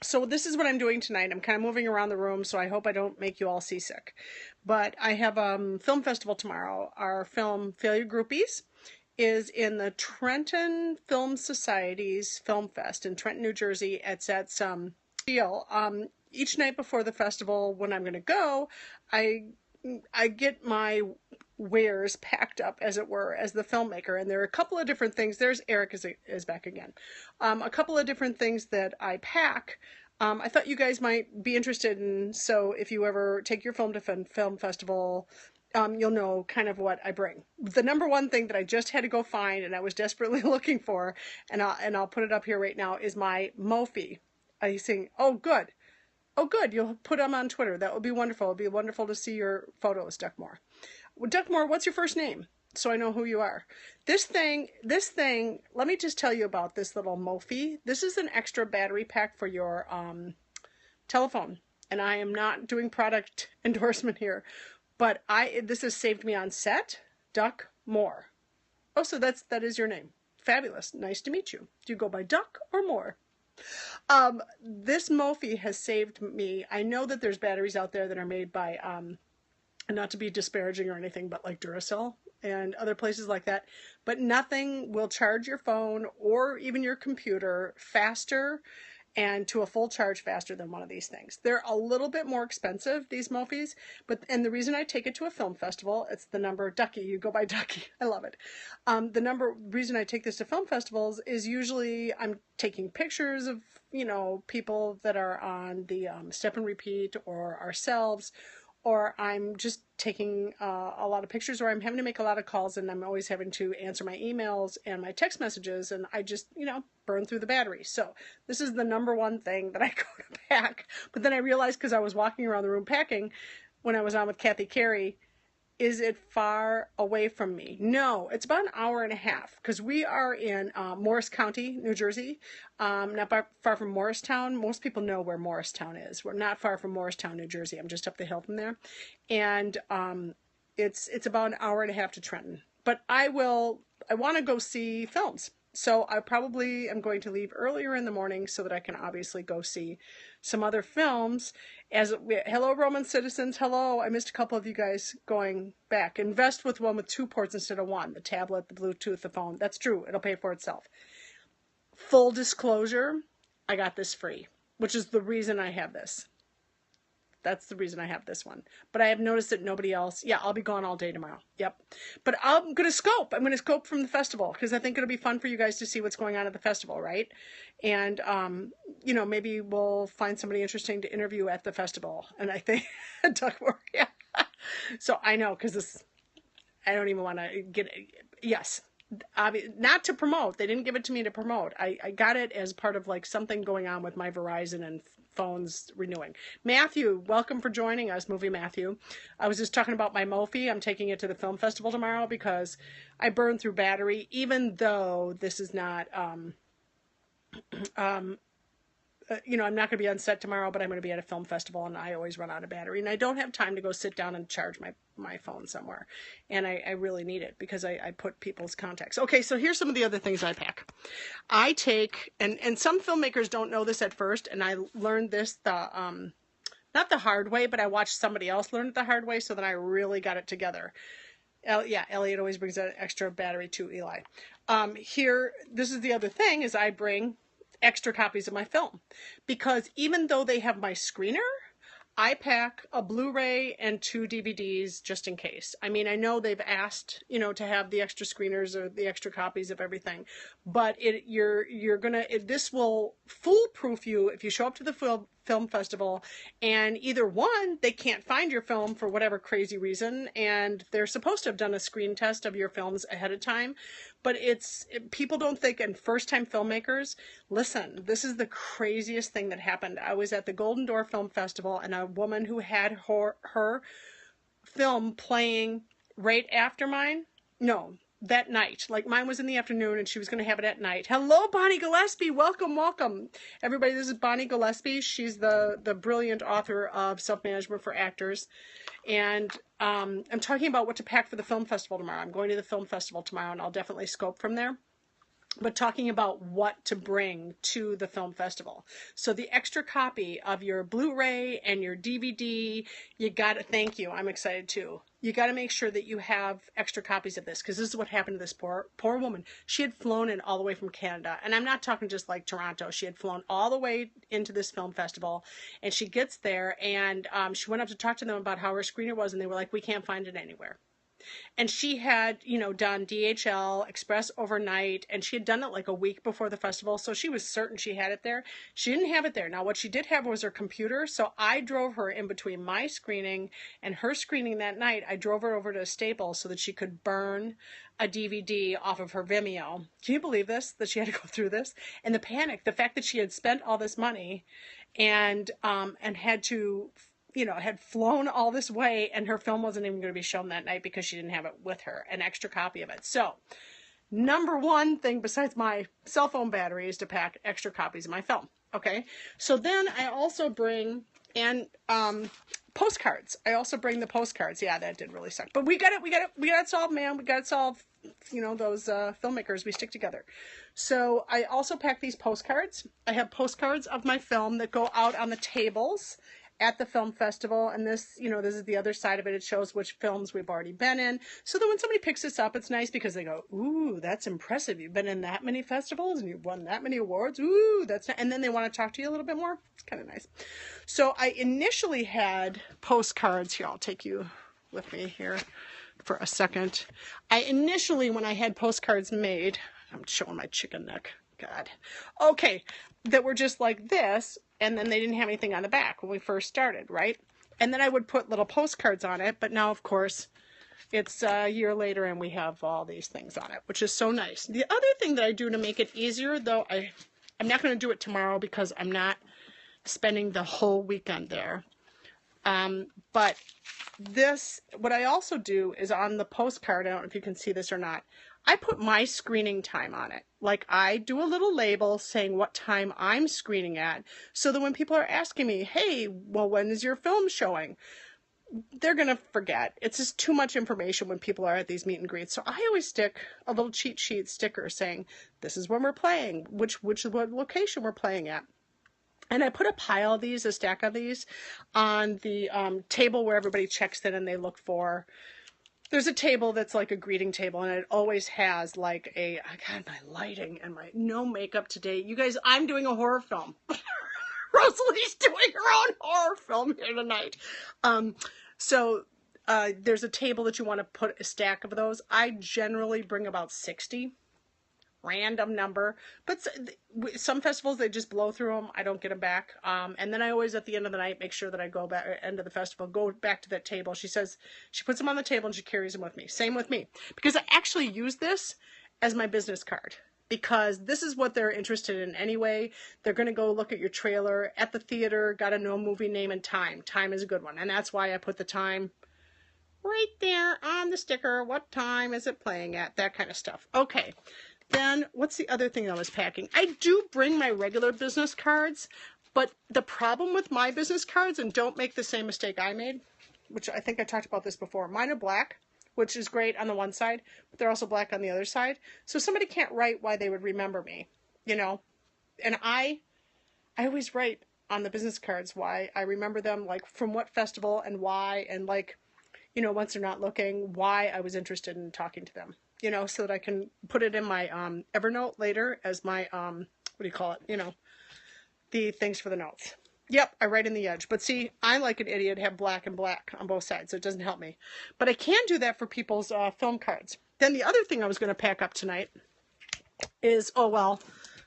So this is what I'm doing tonight. I'm kind of moving around the room, so I hope I don't make you all seasick. But I have Film Festival tomorrow. Our film Failure Groupies is in the Trenton Film Society's Film Fest in Trenton, New Jersey. It's at some deal. Each night before the festival, when I'm going to go, I I get my wares packed up, as it were, as the filmmaker. And there are a couple of different things. There's Eric is back again. A couple of different things that I pack. I thought you guys might be interested in. So if you ever take your film to film festival, you'll know kind of what I bring. The number one thing that I just had to go find, and I was desperately looking for, and I'll put it up here right now, is my Mophie. I think, oh good. Oh, good. You'll put them on Twitter. That would be wonderful. It would be wonderful to see your photos, Duckmore. Well, Duckmore, what's your first name? So I know who you are. This thing, let me just tell you about this little Mophie. This is an extra battery pack for your telephone. And I am not doing product endorsement here, but this has saved me on set. Duckmore. Oh, so that is your name. Fabulous. Nice to meet you. Do you go by Duck or More? This Mophie has saved me. I know that there's batteries out there that are made by, not to be disparaging or anything, but like Duracell and other places like that, but nothing will charge your phone or even your computer faster and to a full charge faster than one of these things. They're a little bit more expensive, these Mophies, and the reason I take it to a film festival, it's the number Ducky, you go by Ducky, I love it. Reason I take this to film festivals is usually I'm taking pictures of, people that are on the step and repeat or ourselves, or I'm just taking a lot of pictures, or I'm having to make a lot of calls, and I'm always having to answer my emails and my text messages, and I just, burn through the battery. So this is the number one thing that I go to pack. But then I realized, because I was walking around the room packing when I was on with Kathy Carey, is it far away from me? No, it's about an hour and a half, because we are in Morris County, New Jersey, not far from Morristown. Most people know where Morristown is. We're not far from Morristown, New Jersey. I'm just up the hill from there. And it's about an hour and a half to Trenton. But I want to go see films. So I probably am going to leave earlier in the morning so that I can obviously go see some other films. Hello, Roman citizens. Hello. I missed a couple of you guys going back. Invest with one with 2 ports instead of 1. The tablet, the Bluetooth, the phone. That's true. It'll pay for itself. Full disclosure, I got this free, which is the reason I have this. That's the reason I have this one. But I have noticed that nobody else. Yeah, I'll be gone all day tomorrow. Yep. But I'm going to scope. I'm going to scope from the festival, because I think it'll be fun for you guys to see what's going on at the festival, right? And, maybe we'll find somebody interesting to interview at the festival. And I think, Duckmore, yeah. So I know, because I don't even want to get, yes. Not to promote. They didn't give it to me to promote. I got it as part of like something going on with my Verizon and phones renewing. Matthew, welcome for joining us, Movie Matthew. I was just talking about my Mophie. I'm taking it to the film festival tomorrow because I burn through battery, even though this is not, I'm not going to be on set tomorrow, but I'm going to be at a film festival, and I always run out of battery, and I don't have time to go sit down and charge my phone somewhere. And I really need it because I put people's contacts. Okay, so here's some of the other things I pack. I take, and some filmmakers don't know this at first, and I learned this not the hard way, but I watched somebody else learn it the hard way, so then I really got it together. Yeah, Elliot always brings an extra battery to Eli. This is the other thing, is I bring extra copies of my film, because even though they have my screener, I pack a Blu-ray and 2 DVDs just in case. I mean, I know they've asked, to have the extra screeners or the extra copies of everything, but this will foolproof you if you show up to the film festival and either one, they can't find your film for whatever crazy reason, and they're supposed to have done a screen test of your films ahead of time, but people don't think, and first-time filmmakers, listen, this is the craziest thing that happened. I was at the Golden Door Film Festival, and a woman who had her film playing right after mine, no, that night. Like, mine was in the afternoon and she was going to have it at night. Hello, Bonnie Gillespie. Welcome. Everybody, this is Bonnie Gillespie. She's the brilliant author of Self-Management for Actors. And I'm talking about what to pack for the film festival tomorrow. I'm going to the film festival tomorrow, and I'll definitely scope from there. but talking about what to bring to the film festival. So the extra copy of your Blu-ray and your DVD, you got to, thank you, I'm excited too. You got to make sure that you have extra copies of this, because this is what happened to this poor woman. She had flown in all the way from Canada, and I'm not talking just like Toronto. She had flown all the way into this film festival, and she gets there, and she went up to talk to them about how her screener was, and they were like, we can't find it anywhere. And she had, you know, done DHL Express overnight, and she had done it like a week before the festival, so she was certain she had it there. She didn't have it there. Now, what she did have was her computer, so I drove her in between my screening and her screening that night. I drove her over to Staples so that she could burn a DVD off of her Vimeo. Can you believe this, that she had to go through this? And the panic, the fact that she had spent all this money and had to, you know, had flown all this way, and her film wasn't even going to be shown that night because she didn't have it with her, an extra copy of it. So number one thing besides my cell phone battery is to pack extra copies of my film. Okay. So then I also bring, and postcards. I also bring the postcards. Yeah, that did really suck, but we got it solved, man. We got it solved. You know, those filmmakers, we stick together. So I also pack these postcards. I have postcards of my film that go out on the tables at the film festival, and this, you know, this is the other side of it. It shows which films we've already been in, so that when somebody picks this up, it's nice because they go, ooh, that's impressive, you've been in that many festivals and you've won that many awards, ooh, that's nice. And then they want to talk to you a little bit more. It's kind of nice. So I initially had postcards here. I'll take you with me here for a second. I initially, when I had postcards made, I'm showing my chicken neck, God, okay, that were just like this, and then they didn't have anything on the back when we first started, right? And then I would put little postcards on it, but now, of course, it's a year later and we have all these things on it, which is so nice. The other thing that I do to make it easier, though, I'm not going to do it tomorrow because I'm not spending the whole weekend there. But this, what I also do is on the postcard, I don't know if you can see this or not, I put my screening time on it. Like, I do a little label saying what time I'm screening at, so that when people are asking me, hey, well, when is your film showing? They're going to forget. It's just too much information when people are at these meet and greets. So I always stick a little cheat sheet sticker saying, this is when we're playing, what location we're playing at. And I put a pile of these, a stack of these, on the table where everybody checks in and they look for. There's a table that's like a greeting table, and it always has like a, God, my lighting and my no makeup today. You guys, I'm doing a horror film. Rosalie's doing her own horror film here tonight. So there's a table that you want to put a stack of those. I generally bring about 60. Random number, but some festivals, they just blow through them. I don't get them back. And then I always, at the end of the night, make sure that I go back, end of the festival, go back to that table. She says, she puts them on the table and she carries them with me. Same with me, because I actually use this as my business card, because this is what they're interested in anyway. They're going to go look at your trailer at the theater, got to know movie name and time. Time is a good one. And that's why I put the time right there on the sticker. What time is it playing at? That kind of stuff. Okay. Then, what's the other thing I was packing? I do bring my regular business cards, but the problem with my business cards, and don't make the same mistake I made, which I think I talked about this before, mine are black, which is great on the one side, but they're also black on the other side. So somebody can't write why they would remember me, you know? And I always write on the business cards why I remember them, like from what festival and why, and like, you know, once they're not looking, why I was interested in talking to them. You know, so that I can put it in my Evernote later as my, what do you call it? You know, the things for the notes. Yep, I write in the edge. But see, I, like an idiot, have black and black on both sides, so it doesn't help me. But I can do that for people's film cards. Then the other thing I was going to pack up tonight is, oh, well,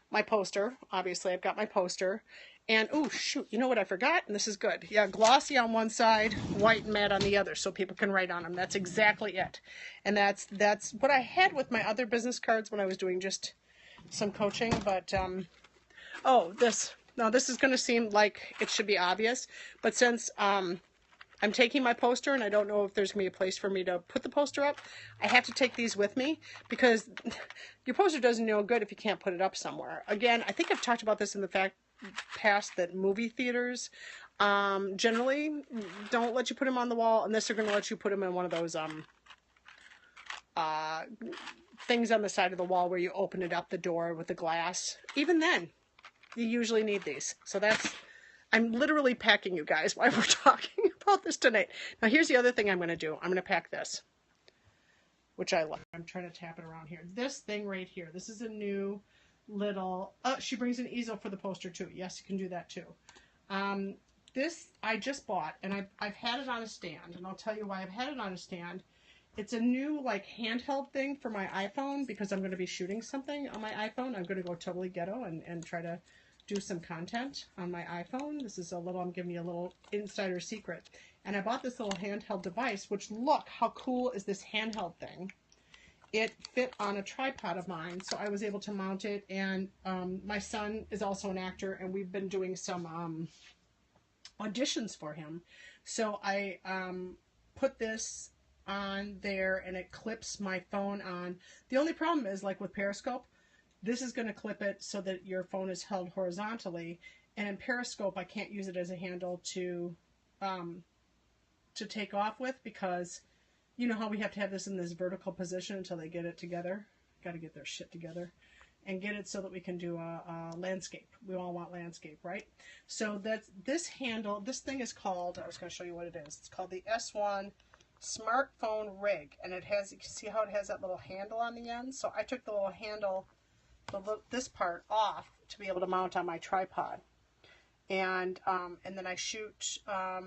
my poster. Obviously, I've got my poster. And, oh, shoot, you know what I forgot? And this is good. Yeah, glossy on one side, white and matte on the other, so people can write on them. That's exactly it. And that's what I had with my other business cards when I was doing just some coaching. But, oh, this. Now, this is going to seem like it should be obvious. But since I'm taking my poster, and I don't know if there's going to be a place for me to put the poster up, I have to take these with me, because your poster doesn't do no good if you can't put it up somewhere. Again, I think I've talked about this in the past that movie theaters generally don't let you put them on the wall unless they're going to let you put them in one of those things on the side of the wall where you open it up, the door with the glass. Even then, you usually need these. So I'm literally packing, you guys, while we're talking about this tonight. Now here's the other thing I'm going to do. I'm going to pack this, which I love. I'm trying to tap it around here. This thing right here. This is a new little, she brings an easel for the poster too. Yes, you can do that too. This I just bought, and I've had it on a stand, and I'll tell you why I've had it on a stand. It's a new like handheld thing for my iPhone because I'm going to be shooting something on my iPhone. I'm going to go totally ghetto and try to do some content on my iPhone. This is I'm giving you a little insider secret. And I bought this little handheld device, which look, how cool is this handheld thing? It fit on a tripod of mine, so I was able to mount it. And my son is also an actor, and we've been doing some auditions for him. So I put this on there, and it clips my phone on. The only problem is, like with Periscope, this is going to clip it so that your phone is held horizontally. And in Periscope, I can't use it as a handle to take off with, because you know how we have to have this in this vertical position until they get it together. Got to get their shit together and get it so that we can do a landscape. We all want landscape, right? So that's this handle. This thing is called, I was going to show you what it is. It's called the S1 Smartphone Rig, and it has, you can see how it has that little handle on the end. So I took the little handle, this part off to be able to mount on my tripod, and then I shoot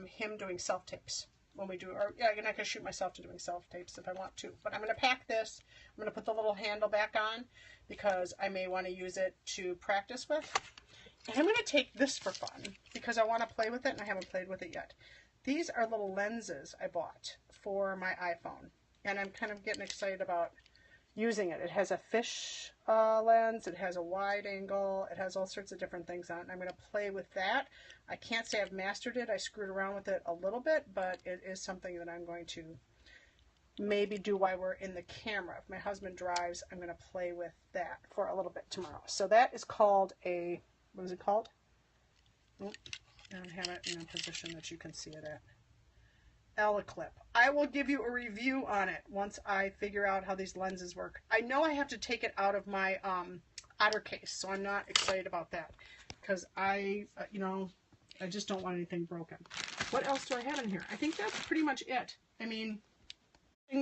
him doing self-tapes when we do, or yeah, and I can shoot myself to doing self-tapes if I want to. But I'm going to pack this. I'm going to put the little handle back on because I may want to use it to practice with. And I'm going to take this for fun because I want to play with it, and I haven't played with it yet. These are little lenses I bought for my iPhone, and I'm kind of getting excited about using it. It has a fish lens, it has a wide angle, it has all sorts of different things on it. I'm going to play with that. I can't say I've mastered it. I screwed around with it a little bit, but it is something that I'm going to maybe do while we're in the camera. If my husband drives, I'm going to play with that for a little bit tomorrow. So that is called a, what is it called? Oh, I don't have it in a position that you can see it at. L-clip. I will give you a review on it once I figure out how these lenses work. I know I have to take it out of my otter case, so I'm not excited about that because I just don't want anything broken. What else do I have in here? I think that's pretty much it. I mean,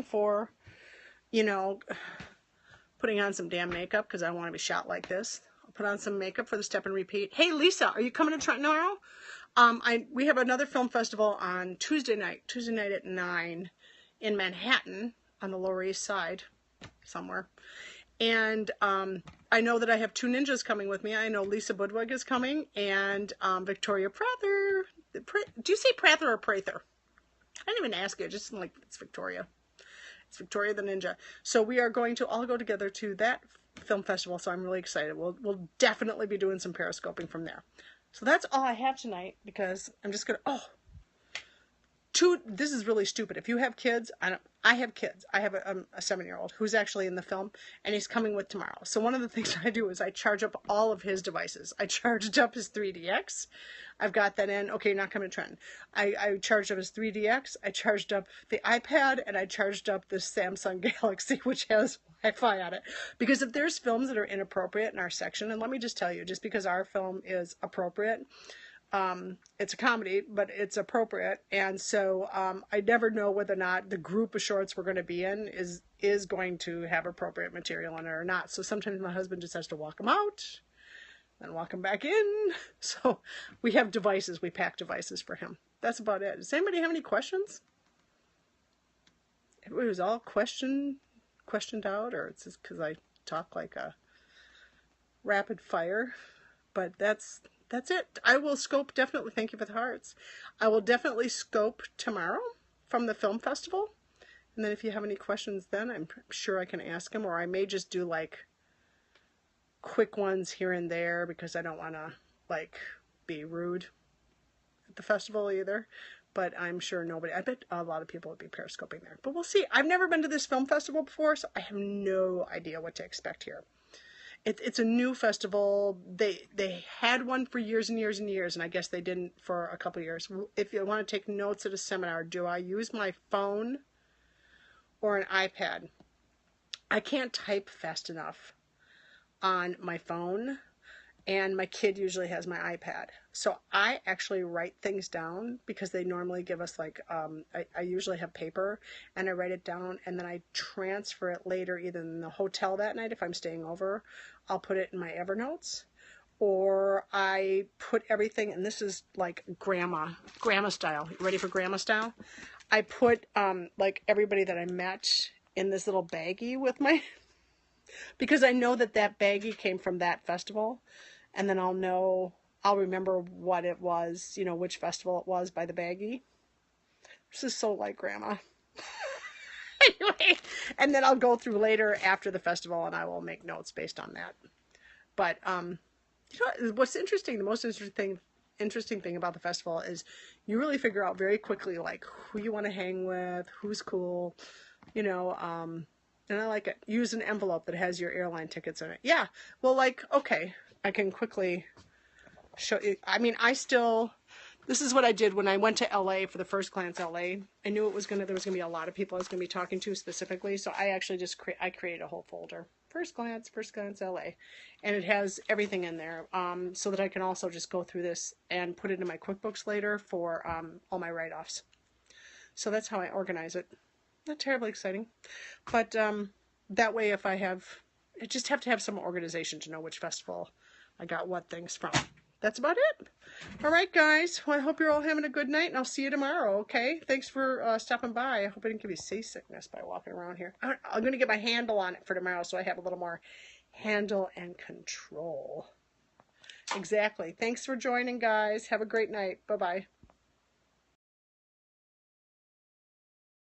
for, putting on some damn makeup because I want to be shot like this. I'll put on some makeup for the step and repeat. Hey, Lisa, are you coming to Trenton tomorrow? We have another film festival on Tuesday night at 9 in Manhattan on the Lower East Side somewhere. And I know that I have two ninjas coming with me. I know Lisa Budwig is coming, and Victoria Prather. Do you say Prather or Prather? I didn't even ask you. Just like, it's Victoria. It's Victoria the Ninja. So we are going to all go together to that film festival, so I'm really excited. We'll definitely be doing some periscoping from there. So that's all I have tonight, because I'm just going to, this is really stupid. If you have kids, I have kids. I have a 7-year-old who's actually in the film, and he's coming with tomorrow. So one of the things I do is I charge up all of his devices. I charged up his 3DX. I've got that in. Okay, you're not coming to Trenton. I charged up his 3DX. I charged up the iPad, and I charged up the Samsung Galaxy, which has Wi-Fi on it. Because if there's films that are inappropriate in our section, and let me just tell you, just because our film is appropriate, it's a comedy, but it's appropriate, and so I never know whether or not the group of shorts we're going to be in is going to have appropriate material in it or not. So sometimes my husband just has to walk them out, then walk them back in. So we have devices, we pack devices for him. That's about it. Does anybody have any questions? It was all questioned out, or it's just because I talk like a rapid fire, but that's it. I will scope, definitely, thank you for the hearts. I will definitely scope tomorrow from the film festival. And then if you have any questions then, I'm sure I can ask them, or I may just do like quick ones here and there because I don't want to like be rude at the festival either. But I'm sure I bet a lot of people would be periscoping there. But we'll see. I've never been to this film festival before, so I have no idea what to expect here. It's a new festival. They had one for years and years and years, and I guess they didn't for a couple of years. If you want to take notes at a seminar, do I use my phone or an iPad? I can't type fast enough on my phone, and my kid usually has my iPad. So I actually write things down because they normally give us like, I usually have paper, and I write it down, and then I transfer it later either in the hotel that night if I'm staying over. I'll put it in my Evernotes, or I put everything, and this is like grandma style. You ready for grandma style? I put like everybody that I met in this little baggie with my, because I know that that baggie came from that festival, and then I'll remember what it was, you know, which festival it was by the baggie. This is so like grandma. Anyway, and then I'll go through later after the festival, and I will make notes based on that. But you know what's interesting? The most interesting thing about the festival is you really figure out very quickly like who you want to hang with, who's cool, you know. And I like it. Use an envelope that has your airline tickets in it. Yeah. Well, like, okay, I can quickly show you. I mean, this is what I did when I went to LA for the First Glance LA. I knew there was going to be a lot of people I was going to be talking to specifically. So I actually just created a whole folder. First Glance LA. And it has everything in there, so that I can also just go through this and put it in my QuickBooks later for all my write-offs. So that's how I organize it. Not terribly exciting, but that way if I just have to have some organization to know which festival I got what things from. That's about it. All right, guys. Well, I hope you're all having a good night, and I'll see you tomorrow, okay? Thanks for stopping by. I hope I didn't give you seasickness by walking around here. I'm going to get my handle on it for tomorrow so I have a little more handle and control. Exactly. Thanks for joining, guys. Have a great night. Bye-bye.